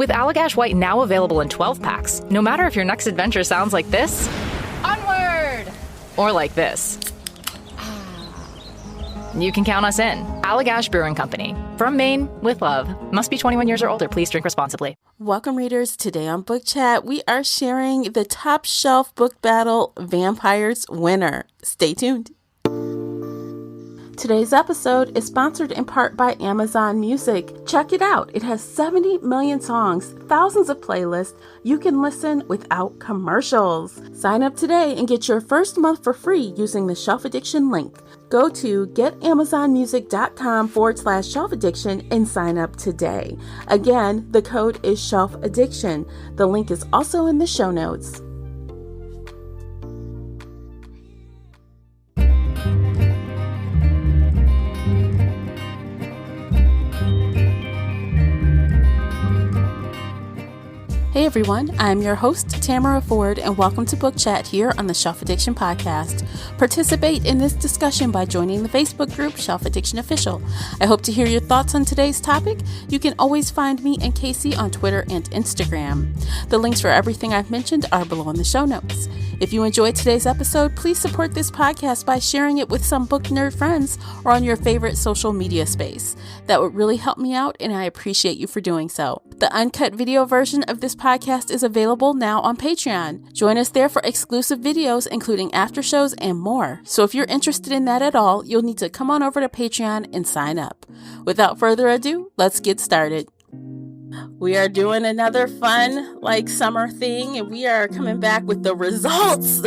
With Allagash White now available in 12 packs, no matter if your next adventure sounds like this, onward, or like this, you can count us in. Allagash Brewing Company. From Maine, with love. Must be 21 years or older. Please drink responsibly. Welcome, readers. Today on Book Chat, we are sharing the Top Shelf Book Battle Vampires winner. Stay tuned. Today's episode is sponsored in part by Amazon Music. Check it out. It has 70 million songs, thousands of playlists. You can listen without commercials. Sign up today and get your first month for free using the Shelf Addiction link. Go to getamazonmusic.com/shelf addiction and sign up today. Again, the code is Shelf Addiction. The link is also in the show notes. Hey everyone, I'm your host, Tamara Ford, and welcome to Book Chat here on the Shelf Addiction Podcast. Participate in this discussion by joining the Facebook group Shelf Addiction Official. I hope to hear your thoughts on today's topic. You can always find me and Casey on Twitter and Instagram. The links for everything I've mentioned are below in the show notes. If you enjoyed today's episode, please support this podcast by sharing it with some book nerd friends or on your favorite social media space. That would really help me out, and I appreciate you for doing so. The uncut video version of this podcast is available now on Patreon. Join us there for exclusive videos, including after shows and more. So if you're interested in that at all, you'll need to come on over to Patreon and sign up. Without further ado, let's get started. We are doing another fun, summer thing, and we are coming back with the results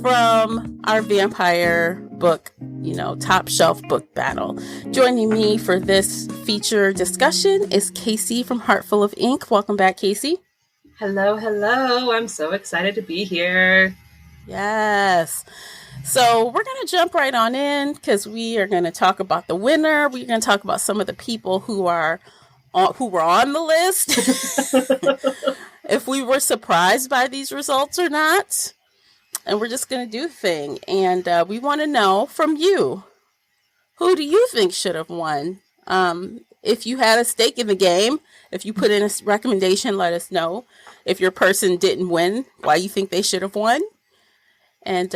from our vampire book, top shelf book battle. Joining me for this feature discussion is Casey from Heartful of Ink. Welcome back, Casey. Hello. I'm so excited to be here. Yes. So we're going to jump right on in because we are going to talk about the winner. We're going to talk about some of the people who were on the list, if we were surprised by these results or not. And we're just going to do the thing. And we want to know from you, who do you think should have won? If you had a stake in the game, if you put in a recommendation, let us know. If your person didn't win, why you think they should have won. And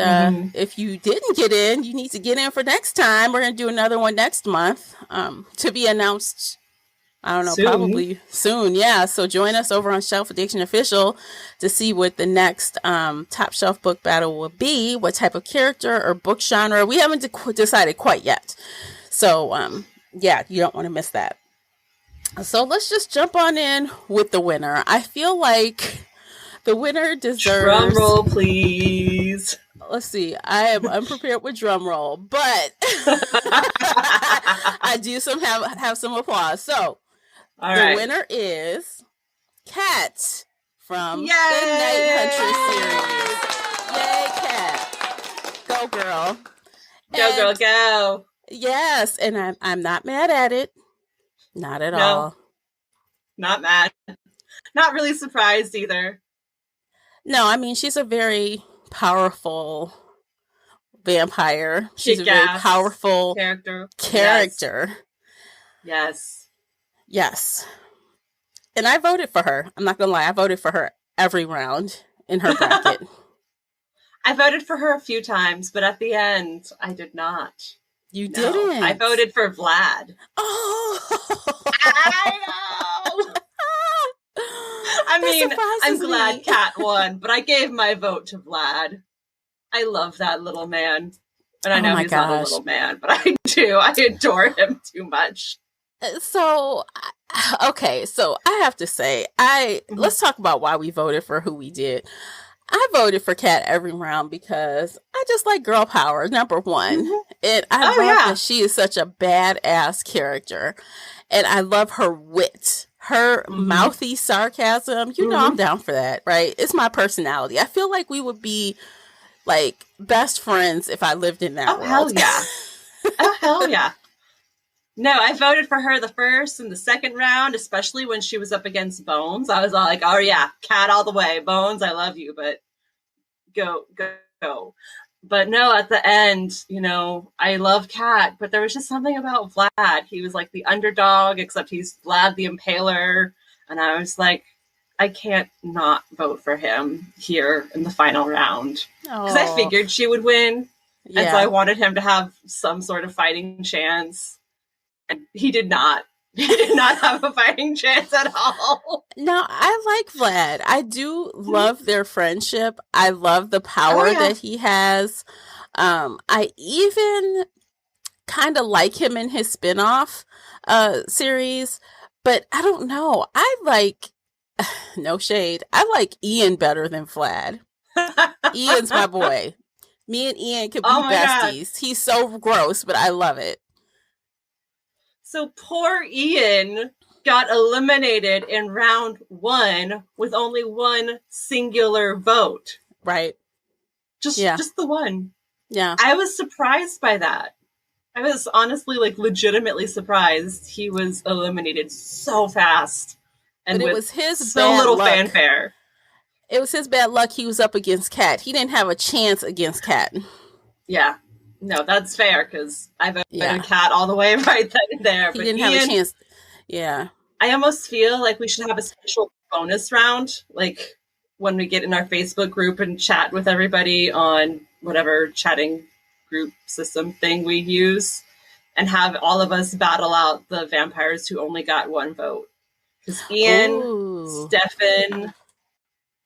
if you didn't get in, you need to get in for next time. We're going to do another one next month to be announced. I don't know, soon. Probably soon. Yeah. So join us over on Shelf Addiction Official to see what the next top shelf book battle will be, what type of character or book genre. We haven't decided quite yet. So, you don't want to miss that. So let's just jump on in with the winner. I feel like the winner deserves... Drum roll, please. Let's see. I am unprepared with drum roll, but I do have some applause. So, all right. The winner is Kat from Yay! the Night Huntress series. Yay, Kat. Go, girl. Go, go. Yes, and I'm not mad at it. Not at all. Not mad. Not really surprised either. No, I mean, she's a very powerful vampire. She's a very powerful character. Yes. And I voted for her. I'm not going to lie. I voted for her every round in her bracket. I voted for her a few times, but at the end, I did not. You didn't? I voted for Vlad. Oh! I know! I mean, I'm glad Kat won, but I gave my vote to Vlad. I love that little man. And I know he's not a little man, but I do. I adore him too much. So I have to say, let's talk about why we voted for who we did. I voted for Kat every round because I just like girl power, number one. Mm-hmm. And I love that she is such a badass character. And I love her wit, her mouthy sarcasm. You know I'm down for that, right? It's my personality. I feel like we would be best friends if I lived in that world. Hell yeah. Oh, hell yeah. No, I voted for her the first and the second round, especially when she was up against Bones. I was all like, oh yeah, Kat all the way. Bones, I love you, but go. But no, at the end, you know, I love Kat, but there was just something about Vlad. He was like the underdog, except he's Vlad the Impaler. And I was like, I can't not vote for him here in the final round. Because I figured she would win. Yeah. And so I wanted him to have some sort of fighting chance. And he did not. He did not have a fighting chance at all. No, I like Vlad. I do love their friendship. I love the power that he has. I even kind of like him in his spinoff series, but I don't know. I like, no shade, I like Ian better than Vlad. Ian's my boy. Me and Ian could be besties. God. He's so gross, but I love it. So poor Ian got eliminated in round 1 with only one singular vote. Right. Just the one. Yeah. I was surprised by that. I was honestly, like, legitimately surprised he was eliminated so fast. And but it was his so little fanfare. It was his bad luck he was up against Kat. He didn't have a chance against Kat. Yeah. No, that's fair, because I voted Kat all the way right then and there. He didn't have a chance. Yeah. I almost feel like we should have a special bonus round, like when we get in our Facebook group and chat with everybody on whatever chatting group system thing we use, and have all of us battle out the vampires who only got one vote. Because Ian, Stefan,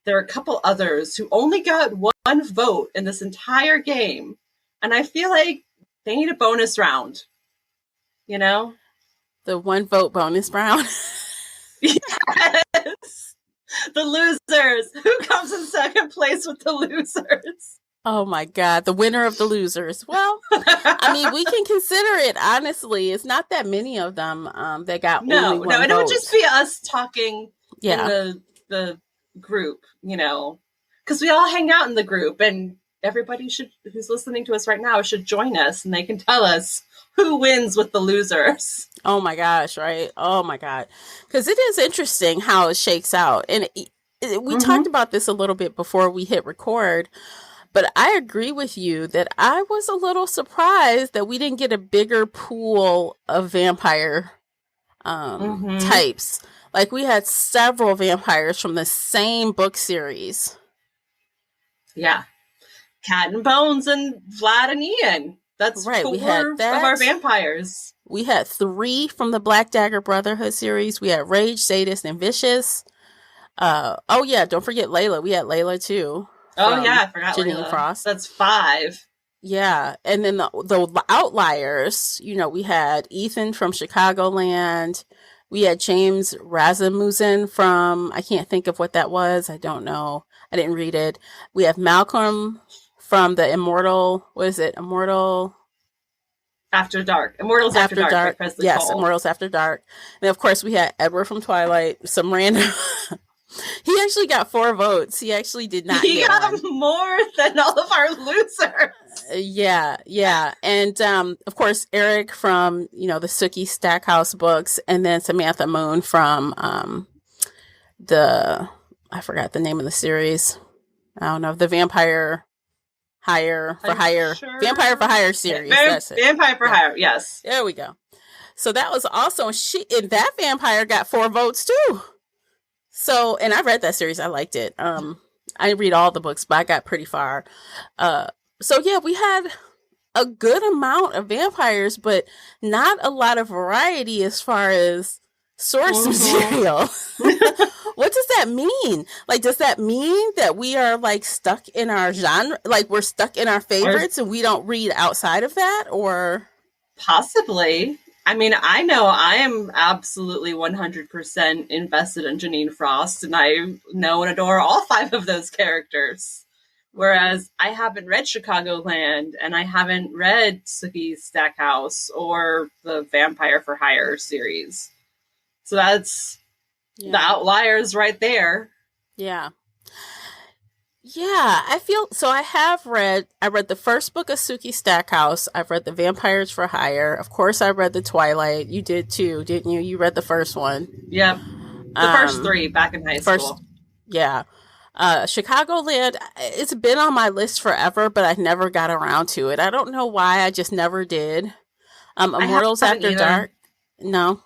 there are a couple others who only got one vote in this entire game. And I feel like they need a bonus round, you know? The one vote bonus round? Yes! The losers! Who comes in second place with the losers? Oh my God, the winner of the losers. Well, I mean, we can consider it, honestly. It's not that many of them that got only one vote. It would just be us talking in the group, you know? Because we all hang out in the group, and everybody who's listening to us right now should join us, and they can tell us who wins with the losers. Oh my gosh, right? Oh my God. Because it is interesting how it shakes out. And we talked about this a little bit before we hit record, but I agree with you that I was a little surprised that we didn't get a bigger pool of vampire types. Like, we had several vampires from the same book series. Yeah. Cat and Bones and Vlad and Ian. That's right. We had that. Of our vampires. We had 3 from the Black Dagger Brotherhood series. We had Rage, Sadist, and Vicious. Don't forget Layla. We had Layla too. Oh yeah, I forgot Janine Frost. That's 5. Yeah, and then the outliers. You know, we had Ethan from Chicagoland. We had James Rasmussen from, I can't think of what that was. I don't know. I didn't read it. We have Malcolm from the Immortal. What is it? Immortal After Dark. Immortals After Dark. Yes, Cole. Immortals After Dark. And of course, we had Edward from Twilight. Some random. He actually got 4 votes. He actually did not. He got more than all of our losers. Yeah. And of course, Eric from the Sookie Stackhouse books, and then Samantha Moon from I forgot the name of the series. I don't know, the Vampire for Hire series. That's it. Vampire for Hire, yes. There we go. So that was also and that vampire got 4 votes too. So, and I read that series. I liked it. I didn't read all the books, but I got pretty far. So yeah, we had a good amount of vampires, but not a lot of variety as far as source material. What does that mean? Like, does that mean that we are like stuck in our genre? Like, we're stuck in our favorites and we don't read outside of that, or? Possibly. I mean, I know I am absolutely 100% invested in Janine Frost, and I know and adore all 5 of those characters. Whereas I haven't read Chicagoland, and I haven't read Sookie Stackhouse or the Vampire for Hire series. So that's the outliers right there. Yeah. Yeah, I feel so. I read the first book of Sookie Stackhouse. I've read the Vampires for Hire. Of course, I read the Twilight. You did too, didn't you? You read the first one. Yep. The first 3 back in high school. Yeah. Chicagoland, it's been on my list forever, but I never got around to it. I don't know why. I just never did. Immortals After Dark. No.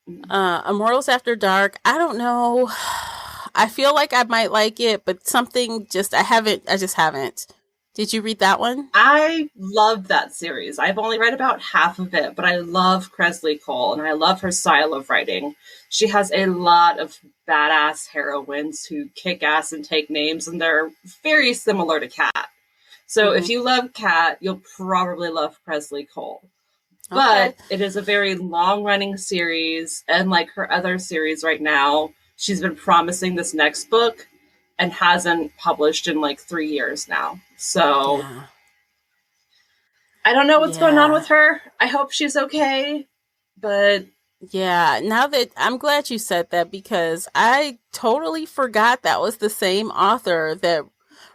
Immortals After Dark. I don't know. I feel like I might like it, but something just, I just haven't. Did you read that one? I love that series. I've only read about half of it, but I love Kresley Cole and I love her style of writing. She has a lot of badass heroines who kick ass and take names, and they're very similar to Kat. So if you love Kat, you'll probably love Kresley Cole. But it is a very long-running series, and like her other series right now, she's been promising this next book and hasn't published in like 3 years now. So I don't know what's going on with her. I hope she's okay, but... Yeah, now that I'm glad you said that, because I totally forgot that was the same author that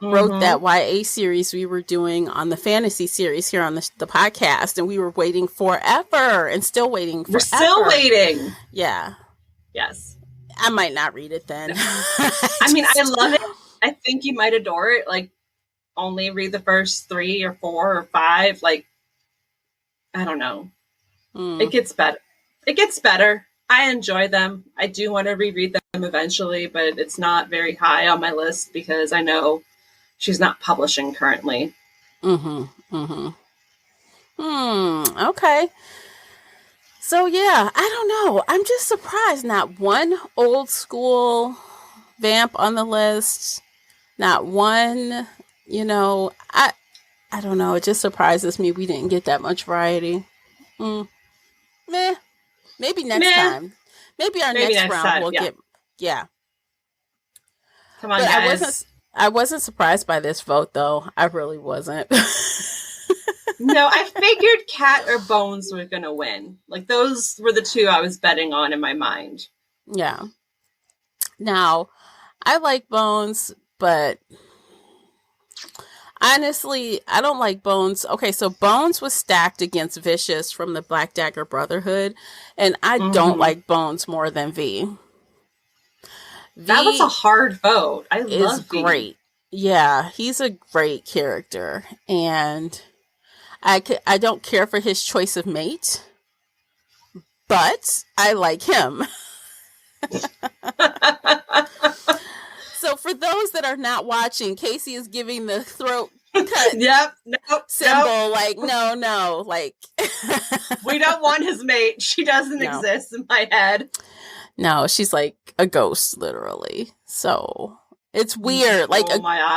wrote that YA series we were doing on the fantasy series here on the podcast, and we were waiting forever and still waiting forever. We're still waiting. Yeah. Yes. I might not read it then. I mean, I love it. I think you might adore it. Like, only read the first 3 or 4 or 5. Like, I don't know. It gets better. It gets better. I enjoy them. I do want to reread them eventually, but it's not very high on my list because I know she's not publishing currently. Okay. So yeah, I don't know. I'm just surprised. Not one old school vamp on the list. Not one, I don't know. It just surprises me we didn't get that much variety. Meh. Maybe next time. Maybe next round time, we'll get. Yeah. Come on, guys. I wasn't surprised by this vote, though. I really wasn't. No, I figured Kat or Bones were going to win. Like, those were the two I was betting on in my mind. Yeah. Now, I like Bones, but honestly, I don't like Bones. Okay, so Bones was stacked against Vicious from the Black Dagger Brotherhood, and I don't like Bones more than V. That was a hard vote. I love V. Great. Yeah, he's a great character, and I don't care for his choice of mate, but I like him. So for those that are not watching, Casey is giving the throat cut symbol. Like, no. Like, we don't want his mate. She doesn't exist in my head. No, she's like a ghost, literally. So it's weird. Like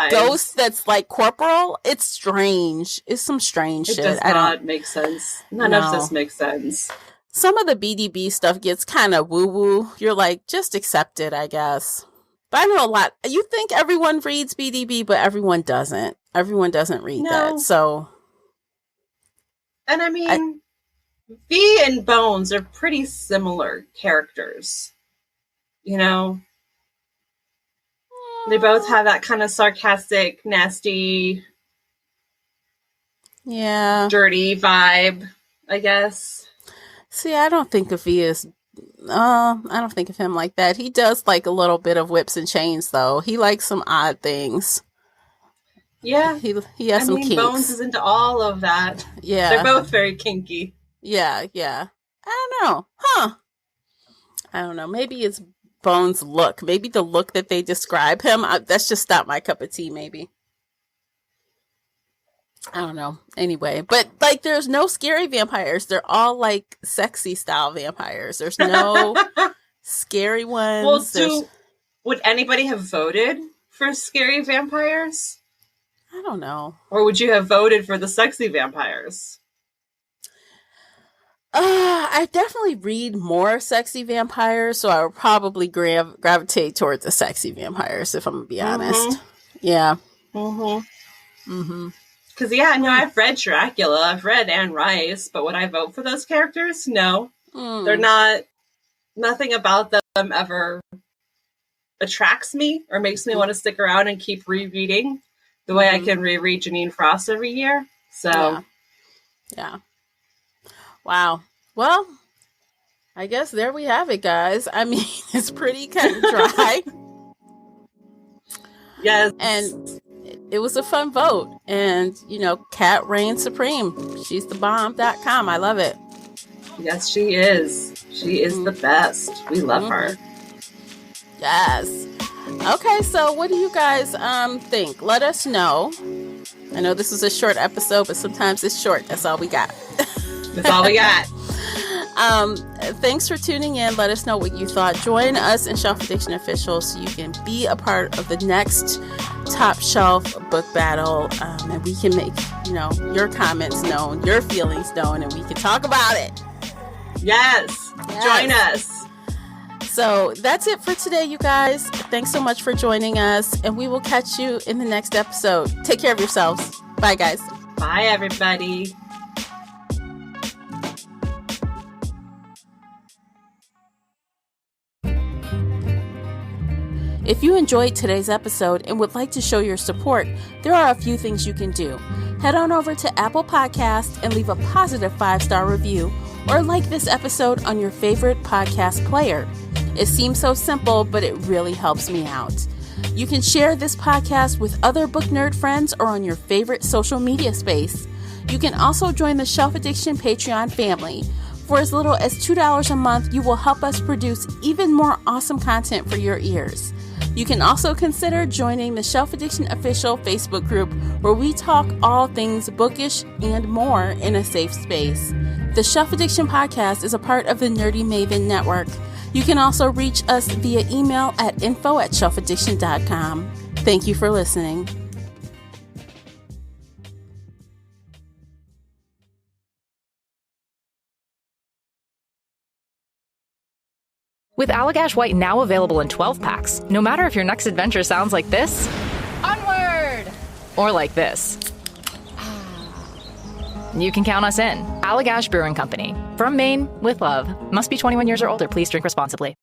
ghost that's like corporal. It's strange. It's some strange shit. It does not make sense. None of this makes sense. Some of the BDB stuff gets kind of woo-woo. You're like, just accept it, I guess. But I know a lot. You think everyone reads BDB, but everyone doesn't. Everyone doesn't read that. So, and I mean, V and Bones are pretty similar characters. They both have that kind of sarcastic, nasty, dirty vibe, I guess. See, I don't think of V as I don't think of him like that. He does like a little bit of whips and chains, though. He likes some odd things. Yeah. He has some kinks. Bones is into all of that. Yeah. They're both very kinky. Yeah. I don't know. I don't know. Maybe it's Bones' look. Maybe the look that they describe him. That's just not my cup of tea, maybe. I don't know. Anyway, but like there's no scary vampires. They're all like sexy style vampires. There's no scary ones. Well, would anybody have voted for scary vampires? I don't know. Or would you have voted for the sexy vampires? I definitely read more sexy vampires, so I would probably gravitate towards the sexy vampires, if I'm gonna be honest. Yeah. Because, I've read Dracula, I've read Anne Rice, but would I vote for those characters? No. They're not, nothing about them ever attracts me or makes me want to stick around and keep rereading the way I can reread Janine Frost every year. So. Yeah. Wow. Well, I guess there we have it, guys. I mean, it's pretty cut and dry. Yes. And it was a fun vote. And, Kat reigns supreme. She's the bomb.com. I love it. Yes, she is. She is the best. We love her. Yes. Okay, so what do you guys think? Let us know. I know this is a short episode, but sometimes it's short. That's all we got. That's all we got. Thanks for tuning in. Let us know what you thought. Join us in Shelf Addiction Official so you can be a part of the next Top Shelf book battle, and we can make your comments known, your feelings known, and we can talk about it. Yes. Join us. So that's it for today, you guys. Thanks so much for joining us, and we will catch you in the next episode. Take care of yourselves. Bye, guys. Bye, everybody. If you enjoyed today's episode and would like to show your support, there are a few things you can do. Head on over to Apple Podcasts and leave a positive 5-star review, or like this episode on your favorite podcast player. It seems so simple, but it really helps me out. You can share this podcast with other book nerd friends or on your favorite social media space. You can also join the Shelf Addiction Patreon family. For as little as $2 a month, you will help us produce even more awesome content for your ears. You can also consider joining the Shelf Addiction Official Facebook group, where we talk all things bookish and more in a safe space. The Shelf Addiction Podcast is a part of the Nerdy Maven Network. You can also reach us via email at info@shelfaddiction.com. Thank you for listening. With Allagash White now available in 12 packs, no matter if your next adventure sounds like this, onward, or like this, you can count us in. Allagash Brewing Company. From Maine, with love. Must be 21 years or older. Please drink responsibly.